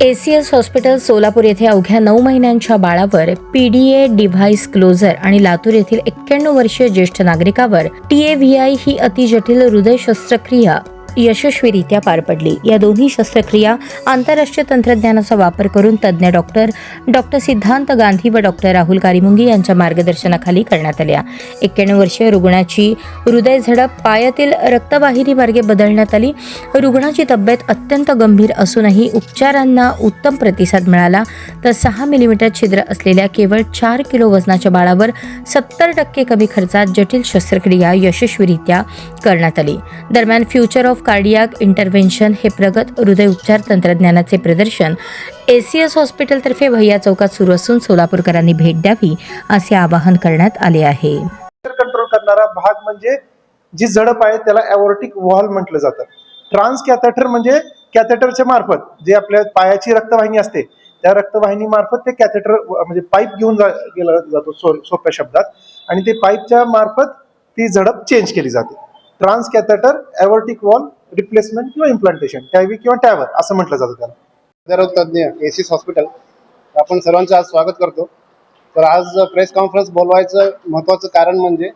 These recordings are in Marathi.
ACS हॉस्पिटल सोलापूर येथे अवघ्या 9 महिन्यांच्या बाळावर PDA डिव्हाइस क्लोजर आणि लातूर येथील 91 वर्षीय ज्येष्ठ नागरिकावर TAVI ही अतिजटिल हृदय शस्त्रक्रिया यशस्वीरित्या पार पडली। या दोन्ही शस्त्रक्रिया आंतरराष्ट्रीय तंत्रज्ञानाचा वापर करून तज्ञ डॉक्टर सिद्धांत गांधी व डॉक्टर राहुल कारिमुंगी यांच्या मार्गदर्शनाखाली करण्यात आल्या। 91 वर्षीय रुग्णाची हृदय झडप पायातील रक्तवाहिनी मार्गे बदलण्यात आली। रुग्णाची तब्येत अत्यंत गंभीर असूनही उपचारांना उत्तम प्रतिसाद मिळाला, तर 6 मिलीमीटर छिद्र असलेल्या केवळ 4 किलो वजनाच्या बाळावर 70% कमी खर्चात जटिल शस्त्रक्रिया यशस्वीरित्या करण्यात आली। दरम्यान फ्युचर ऑफ कार्डियाक इंटरव्हेन्शन हे प्रगत हृदय उपचार तंत्रज्ञानाचे प्रदर्शन ACS हॉस्पिटलतर्फे भैया चौकात सुरू असून सोलापूरकरांनी भेट द्यावी असे आवाहन करण्यात आले आहे। कंट्रोल करणारा भाग म्हणजे जी झडप आहे त्याला एओर्टिक वॉल म्हटलं जातं। ट्रान्स कॅथेटर म्हणजे कॅथेटरच्या मार्फत जे आपल्या पायाची रक्तवाहिनी असते त्या रक्तवाहिनी मार्फत ते कॅथेटर म्हणजे पाईप घेऊन गेला जातो सोप्या शब्दात, आणि ते पाईपच्या मार्फत ती झडप चेंज केली जाते। Transcatheter aortic valve replacement किंवा इम्प्लांटेशन, टॅवी किंवा टॅवर असं म्हटलं जातं त्याला। हृदयरोगतज्ञ ACS हॉस्पिटल आपण सर्वांचं आज स्वागत करतो। तर आज प्रेस कॉन्फरन्स बोलवायचं महत्त्वाचं कारण म्हणजे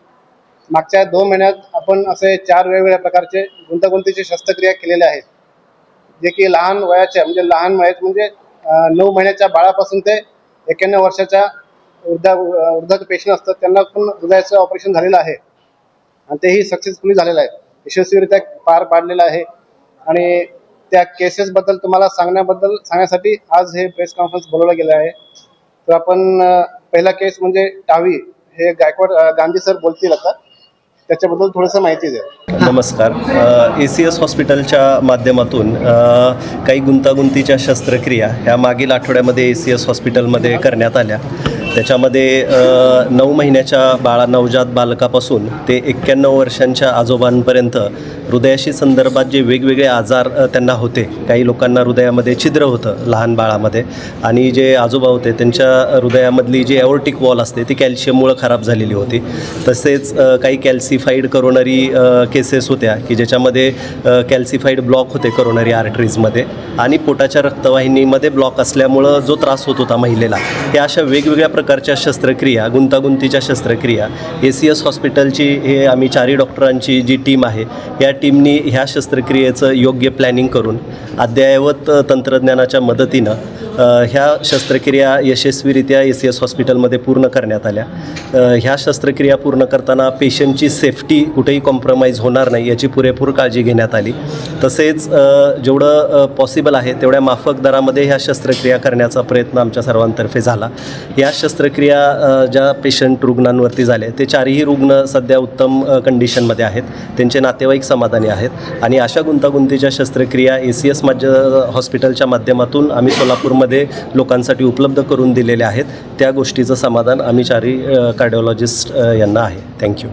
मागच्या 2 महिन्यात आपण असे 4 वेगवेगळ्या प्रकारचे गुंतागुंतीचे शस्त्रक्रिया केलेल्या आहेत, जे की लहान वयाच्या म्हणजे 9 महिन्याच्या बाळापासून ते 91 वर्षाच्या वृद्ध पेशंट असतात त्यांना पण हृदयाचं ऑपरेशन झालेलं आहे आणि तेही सक्सेसफुली झालेलं आहे, यशस्वीरित्या पार पाडलेलं आहे। आणि त्या केसेसबद्दल तुम्हाला सांगण्यासाठी आज हे प्रेस कॉन्फरन्स बोलवलं गेलं आहे। तर आपण पहिला केस म्हणजे टावी, हे गायकवाड गांधी सर बोलतील आता, त्याच्याबद्दल थोडंसं माहिती द्या। नमस्कार। ACS हॉस्पिटलच्या माध्यमातून काही गुंतागुंतीच्या शस्त्रक्रिया ह्या मागील आठवड्यामध्ये ACS हॉस्पिटलमध्ये करण्यात आल्या। त्याच्यामध्ये 9 महिन्याच्या नवजात बालकापासून ते 91 वर्षांच्या आजोबांपर्यंत हृदयाशी संदर्भात जे वेगवेगळे आजार त्यांना होते, काही लोकांना हृदयामध्ये छिद्र होतं लहान बाळामध्ये, आणि जे आजोबा होते त्यांच्या हृदयामधली जी एओर्टिक वॉल असते ती कॅल्शियममुळे खराब झालेली होती। तसेच काही कॅल्सिफाईड करोनरी केसेस होत्या की ज्याच्यामध्ये कॅल्सिफाईड ब्लॉक होते करोनरी आर्टरीजमध्ये, आणि पोटाच्या रक्तवाहिनीमध्ये ब्लॉक असल्यामुळं जो त्रास होत होता महिलेला, या अशा वेगवेगळ्या प्रकारच्या शस्त्रक्रिया, गुंतागुंतीच्या शस्त्रक्रिया ACS हॉस्पिटलची हे आम्ही 4 डॉक्टरांची जी टीम आहे या टीमनी ह्या शस्त्रक्रियेचं योग्य प्लॅनिंग करून अद्ययावत तंत्रज्ञानाच्या मदतीनं ह्या शस्त्रक्रिया यशस्वीरित्या ACS हॉस्पिटलमध्ये पूर्ण करण्यात आल्या। ह्या शस्त्रक्रिया पूर्ण करताना पेशंटची सेफ्टी कुठेही कॉम्प्रोमाइज होणार नाही याची पुरेपूर काळजी घेण्यात आली। तसेच जेवढं पॉसिबल आहे तेवढ्या माफक दरामध्ये ह्या शस्त्रक्रिया करण्याचा प्रयत्न आमच्या सर्वांतर्फे झाला। या शस्त्रक्रिया ज्या पेशंट रुग्णांवरती झाले ते 4ही रुग्ण सध्या उत्तम कंडिशनमध्ये आहेत, त्यांचे नातेवाईक समाधानी आहेत, आणि अशा गुंतागुंतीच्या शस्त्रक्रिया ACS हॉस्पिटलच्या माध्यमातून आम्ही सोलापूरमध्ये लोकांसाठी उपलब्ध करून दिलेल्या आहेत। त्या गोष्टीचं समाधान आम्ही 4ही कार्डिओलॉजिस्ट यांना आहे। थँक्यू।